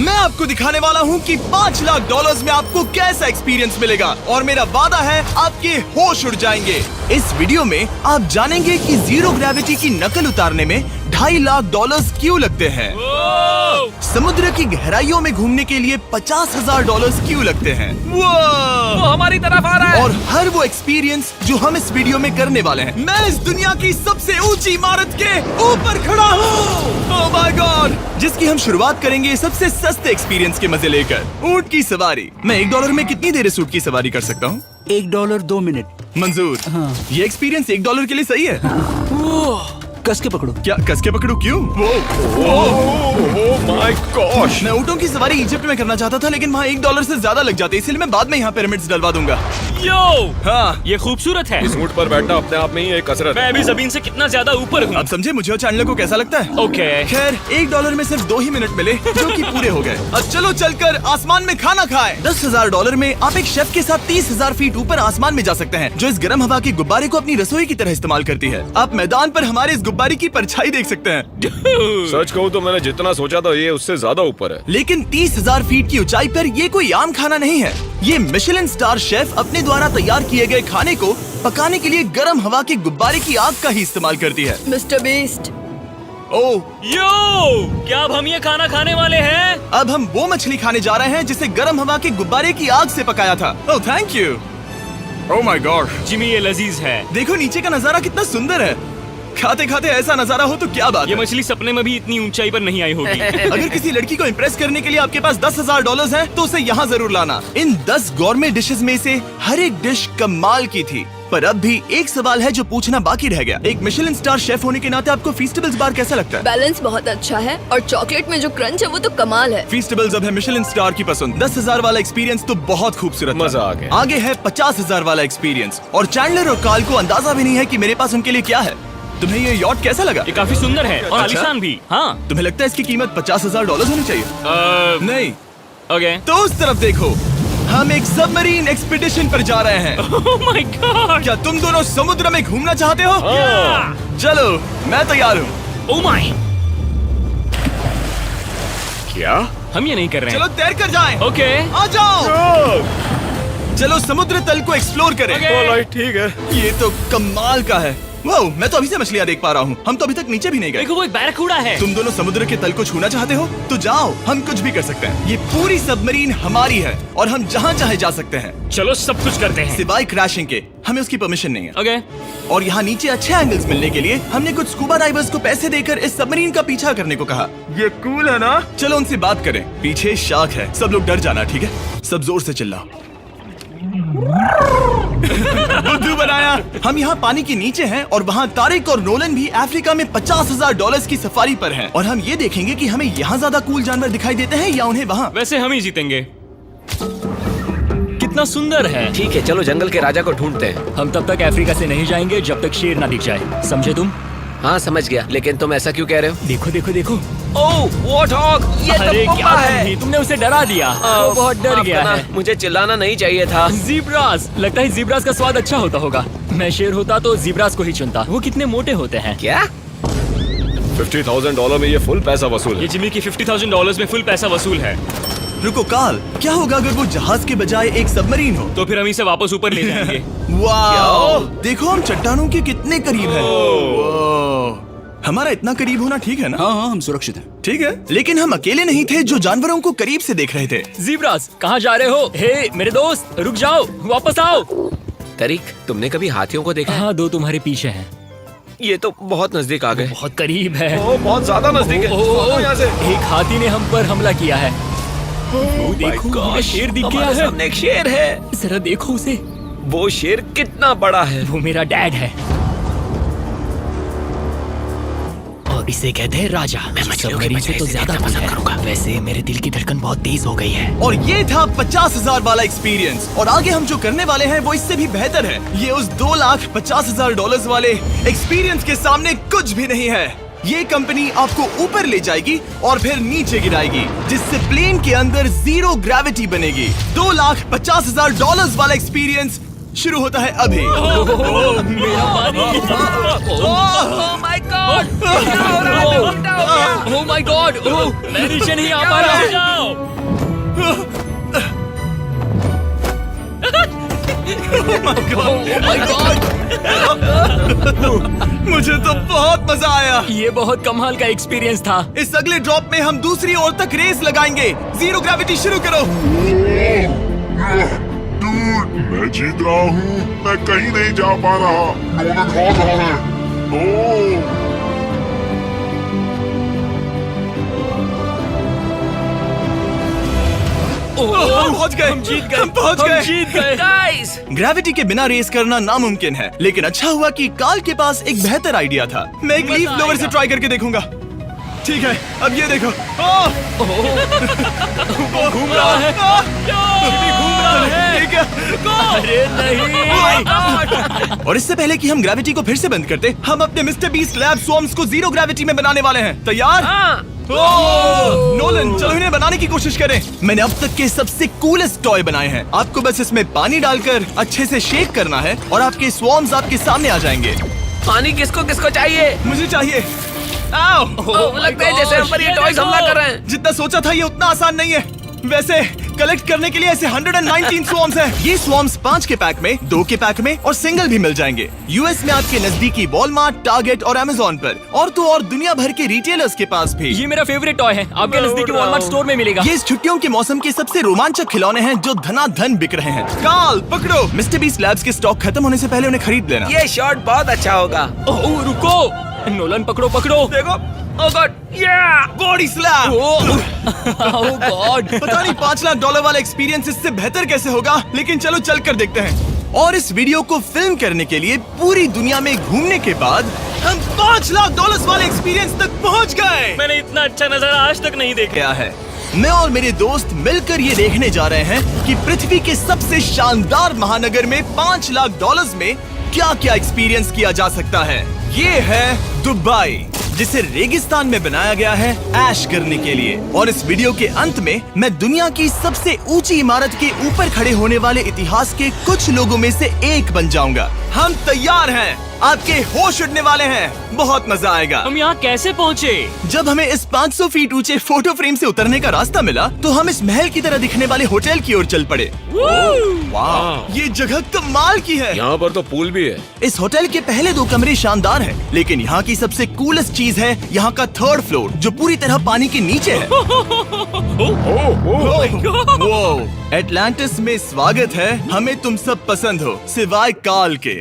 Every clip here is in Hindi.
मैं आपको दिखाने वाला हूँ कि $5 लाख में आपको कैसा एक्सपीरियंस मिलेगा और मेरा वादा है आपके होश उड़ जाएंगे। इस वीडियो में आप जानेंगे कि जीरो ग्रेविटी की नकल उतारने में $2.5 लाख क्यों लगते हैं, समुद्र की गहराइयों में घूमने के लिए $50,000 क्यों लगते हैं, वो हमारी तरफ आ रहा है। और हर वो एक्सपीरियंस जो हम इस वीडियो में करने वाले हैं। मैं इस दुनिया की सबसे ऊंची इमारत के ऊपर खड़ा हूँ, ओह माय गॉड, जिसकी हम शुरुआत करेंगे सबसे सस्ते एक्सपीरियंस के मजे लेकर, ऊंट की सवारी। मैं $1 में कितनी देर इस ऊंट की सवारी कर सकता हूँ? $1 2 मिनट। मंजूर। हाँ। ये एक्सपीरियंस $1 के लिए सही है। कस के पकड़ो। क्या कस के पकड़ू? क्यों? Oh my gosh. मैं ऊँटों की सवारी इजिप्ट में करना चाहता था, लेकिन वहाँ $1 से ज्यादा लग जाते, इसलिए मैं बाद में यहाँ पिरामिड्स डलवा दूंगा। यो, हाँ, ये खूबसूरत है। इस ऊंट पर बैठना अपने आप में ही एक कसरत मैं है। अभी जमीन से कितना ज्यादा ऊपर हूँ। अब समझे मुझे और चैंडलर को कैसा लगता है। ओके। खैर, $1 में सिर्फ 2 ही मिनट मिले, जो कि पूरे हो गए। अब चलो चलकर आसमान में खाना खाएं। $10,000 में आप एक शेफ के साथ 30,000 फीट ऊपर आसमान में जा सकते हैं, जो इस गर्म हवा के गुब्बारे को अपनी रसोई की तरह इस्तेमाल करती है। आप मैदान पर हमारे इस गुब्बारे की परछाई देख सकते हैं, सच कहूँ तो मैंने जितना सोचा था ये उससे ज्यादा ऊपर है। लेकिन 30,000 फीट की ऊंचाई पर ये कोई आम खाना नहीं है। ये मिशेलिन स्टार शेफ अपने द्वारा तैयार किए गए खाने को पकाने के लिए गर्म हवा के गुब्बारे की आग का ही इस्तेमाल करती है। मिस्टर बीस्ट, ओह, यो, क्या अब हम ये खाना खाने वाले हैं? अब हम वो मछली खाने जा रहे हैं जिसे गर्म हवा के गुब्बारे की आग से पकाया था। Oh thank you. Oh my God, Jimmy, ये लजीज है। देखो नीचे का नजारा कितना सुंदर है। खाते खाते ऐसा नजारा हो तो क्या बात ये है। मछली सपने में भी इतनी ऊंचाई पर नहीं आई होगी। अगर किसी लड़की को इम्प्रेस करने के लिए आपके पास $10,000 है तो उसे यहाँ जरूर लाना। इन 10 गॉर्मे डिशेस में से हर एक डिश कमाल की थी, पर अब भी एक सवाल है जो पूछना बाकी रह गया। एक मिशेलिन स्टार शेफ होने के नाते आपको फीस्टेबल्स बार कैसा लगता है? बैलेंस बहुत अच्छा है और चॉकलेट में जो क्रंच है वो तो कमाल है। फीस्टेबल्स अब है मिशेलिन स्टार की पसंद। 10,000 वाला एक्सपीरियंस तो बहुत खूबसूरत था। मजा आ गया। आगे है 50,000 वाला एक्सपीरियंस, और चैंडलर और कार्ल को अंदाजा भी नहीं है कि मेरे पास उनके लिए क्या है। तुम्हें ये यॉट कैसा लगा? ये काफी सुंदर है और अच्छा? आलीशान भी। हाँ। तुम्हें लगता है इसकी कीमत $50,000 होनी चाहिए? नहीं। ओके। तो उस तरफ देखो, हम एक सबमरीन एक्सपीडिशन पर जा रहे हैं। Oh my God. क्या तुम दोनों समुद्र में घूमना चाहते हो? चलो, मैं तैयार हूँ। Oh my. क्या? हम ये नहीं कर रहे चलो हैं। तैर कर जाएं। ओके। आ जाओ। चलो समुद्र तल को एक्सप्लोर करें। ओके। ऑलराइट, ठीक है। ये तो कमाल का है। वाह, मैं तो अभी से मछलियाँ देख पा रहा हूँ। हम तो अभी तक नीचे भी नहीं गए। देखो, वो एक बैरकूडा है। तुम दोनों समुद्र के तल को छूना चाहते हो तो जाओ, हम कुछ भी कर सकते हैं। ये पूरी सबमरीन हमारी है और हम जहाँ चाहे जा सकते हैं, चलो सब कुछ करते हैं। सिवाय क्रैशिंग के। हमें उसकी परमिशन नहीं है। ओके। और यहाँ नीचे अच्छे एंगल्स मिलने के लिए हमने कुछ स्कूबा डाइवर्स को पैसे देकर इस सबमरीन का पीछा करने को कहा। ये कूल है ना? चलो उनसे बात करें। पीछे शार्क है, सब लोग डर जाना, ठीक है? सब जोर से चिल्लाओ। बुद्धू बनाया। हम यहाँ पानी के नीचे हैं और वहाँ तारिक और नोलन भी अफ्रीका में $50,000 की सफारी पर हैं। और हम ये देखेंगे कि हमें यहाँ ज्यादा कूल जानवर दिखाई देते हैं या उन्हें वहाँ। वैसे हम ही जीतेंगे। कितना सुंदर है। ठीक है, चलो जंगल के राजा को ढूंढते हैं। हम तब तक अफ्रीका से नहीं जाएंगे जब तक शेर ना दिख जाए, समझे तुम? हाँ समझ गया, लेकिन तुम ऐसा क्यों कह रहे हो? देखो देखो देखो। ओह वॉर्थॉग, ये अरे तो क्या पप्पा है। तुमने उसे डरा दिया। वो बहुत डर माफ गया करना, है। मुझे चिल्लाना नहीं चाहिए था। जीब्रास, लगता है जीब्रास का स्वाद अच्छा होता होगा। मैं शेर होता तो जीब्रास को ही चुनता। वो कितने मोटे होते हैं। क्या? $50,000 में ये फुल पैसा वसूल ये है। जिमी की $50,000 में फुल पैसा वसूल है। रुको कार्ल, क्या होगा अगर वो जहाज के बजाय एक सबमरीन हो? तो फिर हम इसे वापस ऊपर ले जाएंगे। वाह, देखो हम चट्टानों के कितने करीब हैं। वाह, हमारा इतना करीब होना ठीक है ना? हाँ हाँ, हम सुरक्षित हैं। ठीक है, लेकिन हम अकेले नहीं थे जो जानवरों को करीब से देख रहे थे। जीब्रास, कहाँ जा रहे हो? हे मेरे दोस्त, रुक जाओ, वापस आओ। तरीक, तुमने कभी हाथियों को देखा है? हाँ, 2 तुम्हारे पीछे हैं। ये तो बहुत नजदीक आ गए। बहुत करीब है। ओह, बहुत ज्यादा नजदीक है। ओह, यहाँ से। एक हाथी ने हम पर हमला किया है। वो देखो, हमें शेर दिख गया हमारे है। सामने एक शेर है। जरा देखो उसे। वो शेर कितना बड़ा है। वो मेरा डैड है और इसे कहते हैं राजा। मैं मछलियों के सबमरीन बजाय से तो इसे ज्यादा देखना पसंद है। करूंगा। वैसे मेरे दिल की धड़कन बहुत तेज हो गई है। और ये था 50,000 वाला एक्सपीरियंस, और आगे हम जो करने वाले हैं वो इससे भी बेहतर है। ये उस $2,50,000 वाले एक्सपीरियंस के सामने कुछ भी नहीं है। ये कंपनी आपको ऊपर ले जाएगी और फिर नीचे गिराएगी, जिससे प्लेन के अंदर जीरो ग्रेविटी बनेगी। $2,50,000 वाला एक्सपीरियंस शुरू होता है अभी। मेरा पानी। ओह माय गॉड, क्या हो रहा है? उल्टा हो गया। ओह माय गॉड, मैं नीचे नहीं आ पा रहा। जाओ। ओह माय गॉड, मुझे तो बहुत मजा आया। ये बहुत कमाल का एक्सपीरियंस था। इस अगले ड्रॉप में हम दूसरी ओर तक रेस लगाएंगे। जीरो ग्रेविटी शुरू करो। मैं जीत रहा हूँ, मैं कहीं नहीं जा पा रहा। नोलन भाग रहा है। ओह, हम पहुंच गए, हम जीत गए, हम पहुंच हम गए। जीत गए। गाइस, ग्रेविटी के बिना रेस करना नामुमकिन है, लेकिन अच्छा हुआ कि कार्ल के पास एक बेहतर आइडिया था। मैं एक लीफ ब्लोअर से ट्राई करके देखूंगा। ठीक है, अब ये देखो। घूम रहा है, घूम रहा है। ठीक है। अरे नहीं। और इससे पहले कि हम ग्रेविटी को फिर से बंद करते, हम अपने मिस्टर बीस्ट लैब स्वॉर्म्स को जीरो ग्रेविटी में बनाने वाले हैं। तैयार? नोलन, चलो इन्हें बनाने की कोशिश करें। मैंने अब तक के सबसे कूलेस्ट टॉय बनाए हैं। आपको बस इसमें पानी डालकर अच्छे से शेक करना है और आपके स्वॉर्म्स आपके सामने आ जाएंगे। पानी किसको किसको चाहिए? मुझे चाहिए। आओ। लगता है जैसे हम पर ये टॉयज हमला कर रहे हैं। जितना सोचा था ये उतना आसान नहीं है। वैसे कलेक्ट करने के लिए ऐसे 119 स्वॉर्म्स हैं। ये स्वॉर्म्स 5 के पैक में, 2 के पैक में और सिंगल भी मिल जाएंगे। यूएस में आपके नजदीकी वॉलमार्ट, टारगेट और अमेज़न पर, और तो और दुनिया भर के रिटेलर्स के पास भी। ये मेरा फेवरेट टॉय है, आपके नजदीकी वॉलमार्ट स्टोर में मिलेगा। ये इस छुट्टियों के मौसम के सबसे रोमांचक खिलौने हैं जो धनाधन बिक रहे हैं। कार्ल, पकड़ो। मिस्टर बीस्ट लैब्स के स्टॉक खत्म होने से पहले उन्हें खरीद लेना। ये शॉट बहुत अच्छा होगा। ओह रुको, नोलन पकड़ो पकड़ो। देखो, ओह गॉड, या बॉडी स्लैम। ओह गॉड। पता नहीं $5 लाख वाला एक्सपीरियंस इससे बेहतर कैसे होगा, लेकिन चलो चल कर देखते हैं। और इस वीडियो को फिल्म करने के लिए पूरी दुनिया में घूमने के बाद हम $5 लाख वाले एक्सपीरियंस तक पहुंच गए। मैंने इतना अच्छा नजारा आज तक नहीं देखा। क्या है, मैं और मेरे दोस्त मिलकर ये देखने जा रहे हैं कि पृथ्वी के सबसे शानदार महानगर में $5 लाख में क्या क्या एक्सपीरियंस किया जा सकता है। ये है दुबई, जिसे रेगिस्तान में बनाया गया है ऐश करने के लिए। और इस वीडियो के अंत में मैं दुनिया की सबसे ऊंची इमारत के ऊपर खड़े होने वाले इतिहास के कुछ लोगों में से एक बन जाऊंगा। हम तैयार हैं, आपके होश उड़ने वाले हैं, बहुत मजा आएगा। हम यहाँ कैसे पहुँचे? जब हमें इस 500 फीट ऊंचे फोटो फ्रेम से उतरने का रास्ता मिला तो हम इस महल की तरह दिखने वाले होटल की ओर चल पड़े। वाह, ये जगह कमाल की है। यहाँ पर तो पूल भी है। इस होटल के पहले 2 कमरे शानदार हैं, लेकिन यहाँ की सबसे कूलेस्ट चीज है यहाँ का 3rd फ्लोर, जो पूरी तरह पानी के नीचे है। वो एटलांटिस में स्वागत है। हमें तुम सब पसंद हो सिवाय कार्ल के।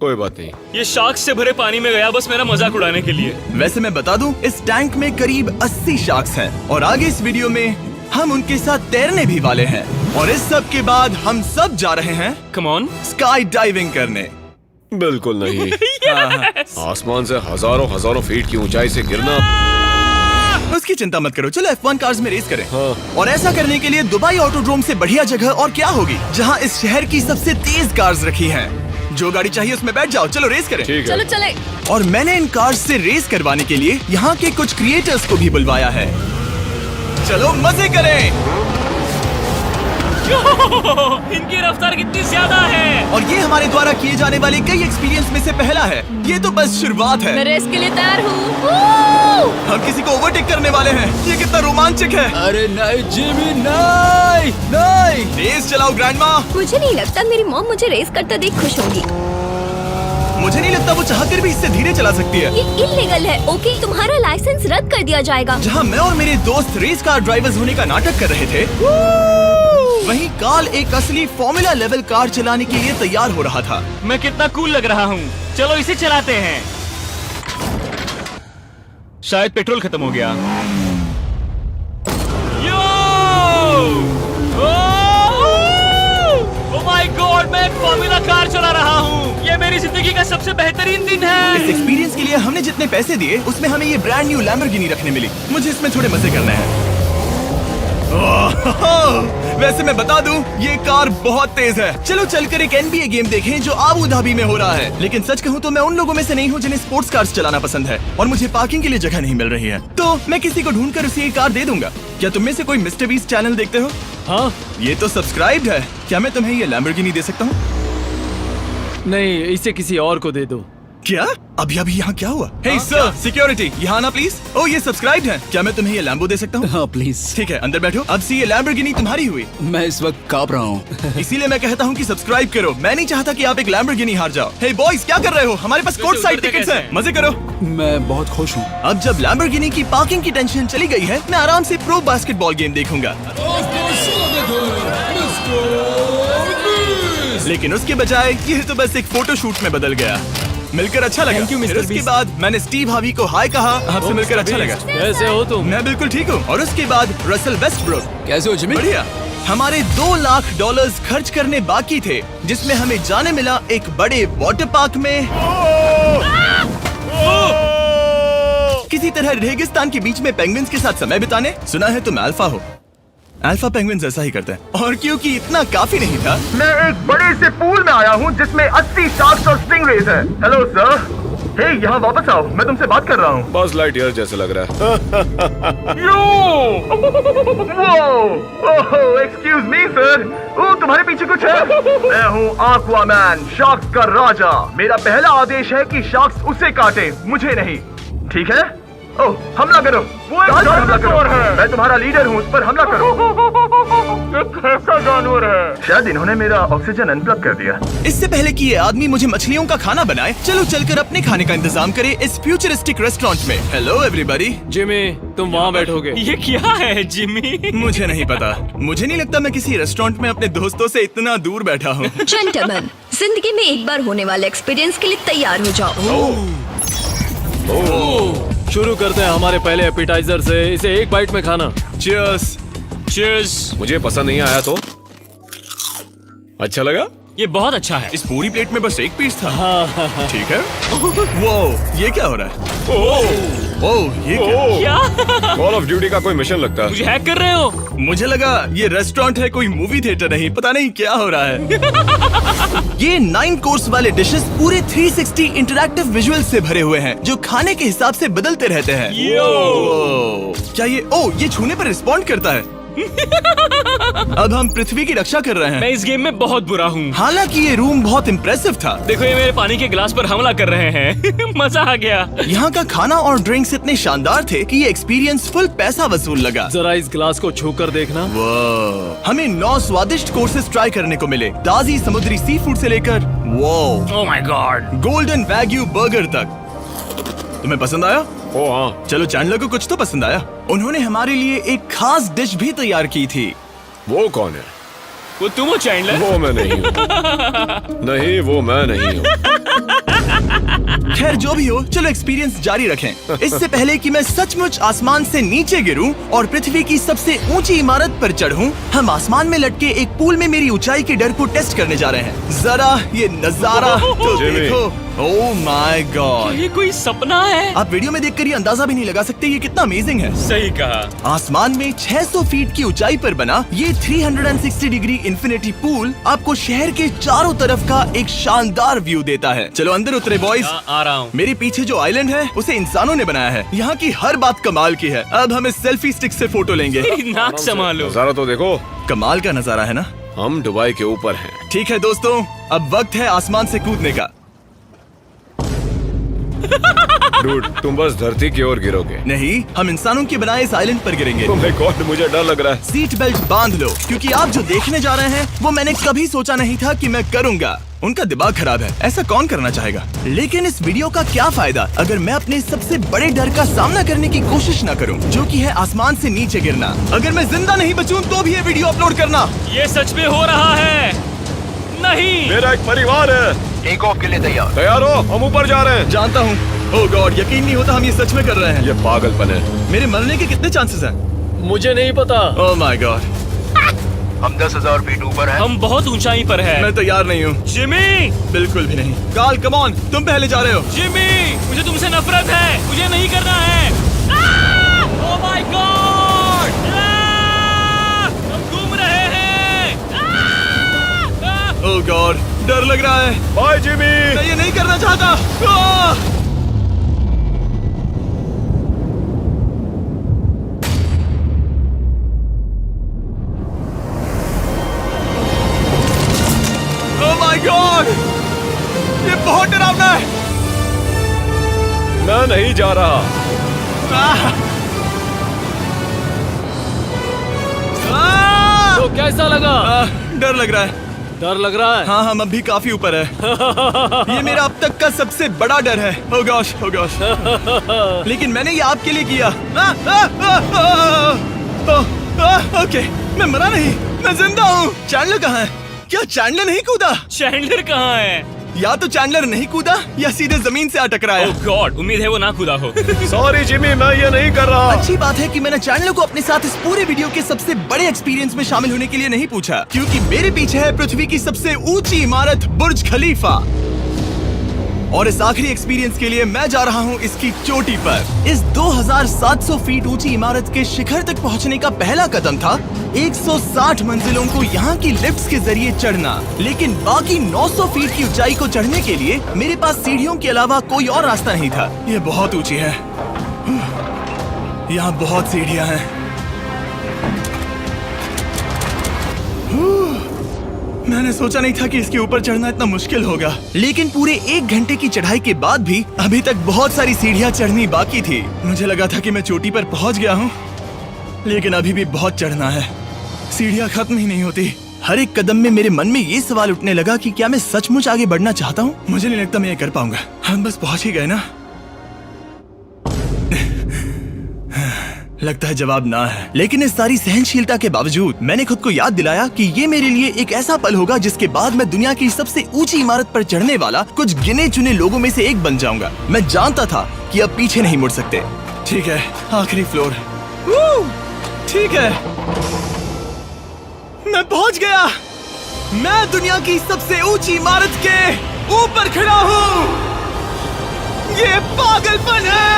कोई बात नहीं। ये शार्क से भरे पानी में गया बस मेरा मजाक उड़ाने के लिए। वैसे मैं बता दूं, इस टैंक में करीब 80 शार्क्स हैं और आगे इस वीडियो में हम उनके साथ तैरने भी वाले हैं। और इस सब के बाद हम सब जा रहे हैं कम ऑन। स्काई डाइविंग करने। बिल्कुल नहीं। आसमान से हजारों फीट की ऊंचाई से गिरना। उसकी चिंता मत करो, चलो F1 कार्स में रेस करें। हाँ। और ऐसा करने के लिए दुबई ऑटोड्रोम से बढ़िया जगह और क्या होगी, जहां इस शहर की सबसे तेज कार्स रखी हैं। जो गाड़ी चाहिए उसमें बैठ जाओ, चलो रेस करें। ठीक चलो है। चले। और मैंने इन कार्स से रेस करवाने के लिए यहाँ के कुछ क्रिएटर्स को भी बुलवाया है। चलो मजे करें। इनकी रफ्तार कितनी ज्यादा है। और ये हमारे द्वारा किए जाने वाले कई एक्सपीरियंस में से पहला है। ये तो बस शुरुआत है। मैं रेस के लिए तैयार हूँ। हम किसी को ओवरटेक करने वाले हैं। ये कितना रोमांचक है। अरे नहीं जिमी, नहीं नहीं। रेस चलाओ ग्रैंडमा। मुझे नहीं लगता मेरी मॉम मुझे रेस करते देख खुश होंगी। मुझे नहीं लगता वो चाहकर भी इससे धीरे चला सकती है। ये इल्लीगल है। ओके, तुम्हारा लाइसेंस रद्द कर दिया जाएगा। जहाँ मैं और मेरे दोस्त रेस कार ड्राइवर्स होने का नाटक कर रहे थे, वहीं कार्ल एक असली फॉर्मूला लेवल कार चलाने के लिए तैयार हो रहा था। मैं कितना कूल लग रहा हूँ। चलो इसे चलाते हैं। शायद पेट्रोल खत्म हो गया। ओह माय गॉड, मैं एक फॉर्मूला कार चला रहा हूँ। ये मेरी जिंदगी का सबसे बेहतरीन दिन इस है। एक्सपीरियंस के लिए हमने जितने पैसे दिए उसमें हमें ये ब्रांड न्यू लैम्बोर्गिनी रखने मिली। मुझे इसमें थोड़े मजे करने हैं। वैसे मैं बता दूं, ये कार बहुत तेज है। चलो चलकर एक NBA गेम देखें जो आबू धाबी में हो रहा है। लेकिन सच कहूं तो मैं उन लोगों में से नहीं हूं जिन्हें स्पोर्ट्स कार्स चलाना पसंद है और मुझे पार्किंग के लिए जगह नहीं मिल रही है, तो मैं किसी को ढूंढकर उसे ये कार दे दूंगा। क्या तुम में से कोई मिस्टर बीस्ट चैनल देखते हो? हाँ, ये तो सब्सक्राइब्ड है। क्या मैं तुम्हें ये लैम्बोर्गिनी दे सकता हूँ? नहीं, इसे किसी और को दे दो। क्या? अभी अभी यहाँ क्या हुआ? हे सर, सिक्योरिटी, यहाँ ना प्लीज। ओ, ये सब्सक्राइब्ड है। क्या मैं तुम्हें ये लैम्बो दे सकता हूँ? हाँ प्लीज। ठीक है, अंदर बैठो। अब से ये लैम्बोर्गिनी तुम्हारी हुई। मैं इस वक्त कांप रहा हूँ। इसीलिए मैं कहता हूँ कि सब्सक्राइब करो। मैं नहीं चाहता कि आप एक लैम्बोर्गिनी हार जाओ। हे बॉयज, क्या कर रहे हो? हमारे पास कोर्ट साइड टिकट्स हैं। मजे करो। मैं बहुत खुश हूँ। अब जब लैम्बोर्गिनी की पार्किंग की टेंशन चली गई है, मैं आराम से प्रो बास्केटबॉल गेम देखूंगा। लेकिन उसके बजाय ये तो बस एक फोटो शूट में बदल गया। मिलकर अच्छा लगा। Thank you, Mr. फिर उसके Beast। बाद मैंने स्टीव हावी को हाय कहा। आपसे मिलकर अच्छा लगा। कैसे हो तुम? मैं बिल्कुल ठीक हूँ। और उसके बाद रसल वेस्टब्रुक। कैसे हो जिमी? बढ़िया। हमारे $2 लाख खर्च करने बाकी थे, जिसमें हमें जाने मिला एक बड़े वाटर पार्क में किसी तरह रेगिस्तान के बीच में पेंगुइन्स के साथ समय बिताने। सुना है तुम अल्फा हो। अल्फा पेंगुइन्स ऐसा ही करते हैं। और क्योंकि इतना काफी नहीं था, मैं एक बड़े से पूल में आया हूँ जिसमें 80 शार्क्स और स्टिंगरेज हैं। हेलो सर, हे यहाँ वापस आओ, मैं तुमसे बात कर रहा हूँ। बस लाइट ईयर जैसे लग रहा है। एक्सक्यूज मी सर, ओ तुम्हारे पीछे कुछ है? मैं हूँ आक्वामैन, शार्क्स का राजा। मेरा पहला आदेश है कि शार्क्स उसे काटे, मुझे नहीं। ठीक है? ओह, हमला करो। वो एक जानवर है। मैं तुम्हारा लीडर हूँ, उस पर हमला करो। कैसा जानवर है? शायद इन्होंने मेरा ऑक्सीजन अनप्लग कर दिया। इससे पहले कि ये आदमी मुझे मछलियों का खाना बनाए, चलो चलकर अपने खाने का इंतजाम करें इस फ्यूचरिस्टिक रेस्टोरेंट में। Hello everybody. जिमी, तुम वहाँ बैठोगे। ये क्या है जिमी? मुझे नहीं पता। मुझे नहीं लगता मैं किसी रेस्टोरेंट में अपने दोस्तों से इतना दूर बैठा हूँ। जेंटलमैन, जिंदगी में एक बार होने वाले एक्सपीरियंस के लिए तैयार हो जाओ। शुरू करते हैं हमारे पहले एपिटाइजर से। इसे एक बाइट में खाना। चीयर्स। चीयर्स। मुझे पसंद नहीं आया तो अच्छा लगा। ये बहुत अच्छा है। इस पूरी प्लेट में बस एक पीस था। ठीक है। वो ये क्या हो रहा है? ओह, ये क्या? क्या? कॉल ऑफ ड्यूटी का कोई मिशन लगता है। मुझे हैक कर रहे हो? मुझे लगा ये रेस्टोरेंट है, कोई मूवी थिएटर नहीं। पता नहीं क्या हो रहा है। ये 9 कोर्स वाले डिशेस पूरे 360 इंटरैक्टिव विजुअल से भरे हुए हैं, जो खाने के हिसाब से बदलते रहते हैं। क्या ये छूने पर रिस्पॉन्ड करता है? अब हम पृथ्वी की रक्षा कर रहे हैं। मैं इस गेम में बहुत बुरा हूँ। हालांकि ये रूम बहुत इम्प्रेसिव था। देखो, ये मेरे पानी के गिलास पर हमला कर रहे हैं। मजा आ गया। यहाँ का खाना और ड्रिंक्स इतने शानदार थे कि ये एक्सपीरियंस फुल पैसा वसूल लगा। जरा इस ग्लास को छूकर देखना। हमें 9 स्वादिष्ट कोर्सेस ट्राई करने को मिले, ताजी समुद्री सी फूड से लेकर oh my God, golden wagyu burger तक। तुम्हें पसंद आया? ओ हाँ। चलो, चैंडलर को कुछ तो पसंद आया। उन्होंने हमारे लिए एक खास डिश भी तैयार की थी। वो कौन है? वो तुम हो चैंडलर? वो मैं नहीं हूँ। नहीं, वो मैं नहीं हूँ। खैर जो भी हो, चलो एक्सपीरियंस जारी रखें। इससे पहले कि मैं सचमुच आसमान से नीचे गिरूं और पृथ्वी की सबसे ऊंची इमारत पर चढ़ूं, हम आसमान में लटके एक पूल में मेरी ऊंचाई के डर को टेस्ट करने जा रहे हैं। जरा ये नजारा तो जिमी। देखो। ओह माय गॉड, ये कोई सपना है? आप वीडियो में देखकर ये अंदाजा भी नहीं लगा सकते ये कितना अमेजिंग है। सही कहा। आसमान में 600 फीट की ऊंचाई पर बना ये 360 डिग्री इंफिनिटी पूल आपको शहर के चारों तरफ का एक शानदार व्यू देता है। चलो अंदर उतरे बॉयज। आ रहा हूँ। मेरे पीछे जो आइलैंड है उसे इंसानों ने बनाया है। यहाँ की हर बात कमाल की है। अब हम इस सेल्फी स्टिक से फोटो लेंगे। नाक संभालो। नजारा तो देखो। कमाल का नजारा है ना? हम दुबई के ऊपर हैं। ठीक है दोस्तों, अब वक्त है आसमान से कूदने का। डूड, तुम बस धरती की ओर गिरोगे। नहीं, हम इंसानों के बनाए इस आइलैंड पर गिरेंगे। Oh my God, मुझे डर लग रहा है। सीट बेल्ट बांध लो, क्योंकि आप जो देखने जा रहे हैं वो मैंने कभी सोचा नहीं था कि मैं करूंगा। उनका दिमाग खराब है, ऐसा कौन करना चाहेगा? लेकिन इस वीडियो का क्या फायदा अगर मैं अपने सबसे बड़े डर का सामना करने की कोशिश न करूं, जो कि है आसमान से नीचे गिरना। अगर मैं जिंदा नहीं बचूं तो भी ये वीडियो अपलोड करना। ये सच में हो रहा है? नहीं। मेरा एक परिवार है। टेक ऑफ के लिए तैयार। तैयार हो? हम ऊपर जा रहे हैं। जानता हूँ। ओह गॉड, यकीन नहीं होता हम ये सच में कर रहे हैं। ये पागलपन है। मेरे मरने के कितने चांसेस हैं? मुझे नहीं पता। ओह माय गॉड, हम 10,000 फीट ऊपर हैं। हम बहुत ऊंचाई पर हैं। मैं तैयार नहीं हूँ। जिमी, बिल्कुल भी नहीं। कार्ल, कम ऑन, तुम पहले जा रहे हो। जिमी, मुझे तुमसे नफरत है। मुझे नहीं करना है। ओह माय गॉड, हम घूम रहे हैं। ओह गॉड, डर लग रहा है। Bye Jimmy. मैं ये नहीं करना चाहता। ओह माय गॉड, बहुत डरावना है। मैं नहीं जा रहा। आह! आह! तो कैसा लगा? डर लग रहा है। डर लग रहा है? हाँ हम अभी काफी ऊपर है। ये मेरा अब तक का सबसे बड़ा डर है। Oh gosh, oh gosh। लेकिन मैंने ये आपके लिए किया। ओके, मैं मरा नहीं, मैं जिंदा हूँ। चैंडलर कहाँ है? क्या चैंडलर नहीं कूदा? चैंडलर कहाँ है? या तो चैंडलर नहीं कूदा या सीधे जमीन से आ टकराया। ओह गॉड, उम्मीद है वो ना खुदा हो। सॉरी जिमी, मैं ये नहीं कर रहा। अच्छी बात है कि मैंने चैंडलर को अपने साथ इस पूरे वीडियो के सबसे बड़े एक्सपीरियंस में शामिल होने के लिए नहीं पूछा, क्योंकि मेरे पीछे है पृथ्वी की सबसे ऊंची इमारत बुर्ज खलीफा। और इस आखिरी एक्सपीरियंस के लिए मैं जा रहा हूँ इसकी चोटी पर। इस 2700 फीट ऊंची इमारत के शिखर तक पहुँचने का पहला कदम था 160 मंजिलों को यहाँ की लिफ्ट्स के जरिए चढ़ना। लेकिन बाकी 900 फीट की ऊंचाई को चढ़ने के लिए मेरे पास सीढ़ियों के अलावा कोई और रास्ता नहीं था। ये बहुत ऊंची है, यहाँ बहुत सीढ़ियाँ हैं। मैंने सोचा नहीं था कि इसके ऊपर चढ़ना इतना मुश्किल होगा, लेकिन पूरे 1 घंटे की चढ़ाई के बाद भी अभी तक बहुत सारी सीढ़ियां चढ़नी बाकी थी। मुझे लगा था कि मैं चोटी पर पहुंच गया हूं, लेकिन अभी भी बहुत चढ़ना है। सीढ़ियां खत्म ही नहीं होती। हर एक कदम में मेरे मन में ये सवाल उठने लगा कि क्या मैं सचमुच आगे बढ़ना चाहता हूँ? मुझे नहीं लगता मैं ये कर पाऊंगा। हम बस पहुंच ही गए ना। लगता है जवाब ना है, लेकिन इस सारी सहनशीलता के बावजूद मैंने खुद को याद दिलाया कि ये मेरे लिए एक ऐसा पल होगा जिसके बाद मैं दुनिया की सबसे ऊंची इमारत पर चढ़ने वाला कुछ गिने चुने लोगों में से एक बन जाऊंगा। मैं जानता था कि अब पीछे नहीं मुड़ सकते। ठीक है, आखिरी फ्लोर। ठीक है, मैं पहुंच गया। मैं दुनिया की सबसे ऊंची इमारत के ऊपर खड़ा हूँ। ये पागलपन है।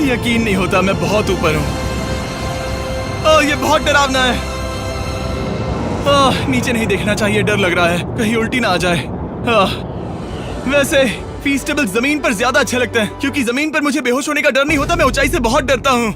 यकीन नहीं होता, मैं बहुत ऊपर हूँ। ओह, ये बहुत डरावना है। ओह, नीचे नहीं देखना चाहिए, डर लग रहा है कहीं उल्टी ना आ जाए। वैसे फीस्टेबल जमीन पर ज्यादा अच्छा लगता है, क्योंकि जमीन पर मुझे बेहोश होने का डर नहीं होता। मैं ऊंचाई से बहुत डरता हूँ।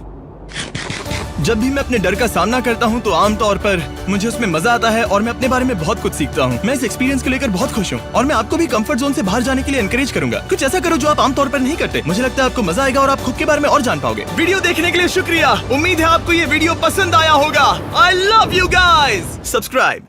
जब भी मैं अपने डर का सामना करता हूँ तो आमतौर पर मुझे उसमें मजा आता है और मैं अपने बारे में बहुत कुछ सीखता हूँ। मैं इस एक्सपीरियंस को लेकर बहुत खुश हूँ और मैं आपको भी कंफर्ट जोन से बाहर जाने के लिए एनकरेज करूंगा। कुछ ऐसा करो जो आप आमतौर पर नहीं करते। मुझे लगता है आपको मजा आएगा और आप खुद के बारे में और जान पाओगे। वीडियो देखने के लिए शुक्रिया। उम्मीद है आपको ये वीडियो पसंद आया होगा। I love you guys. Subscribe.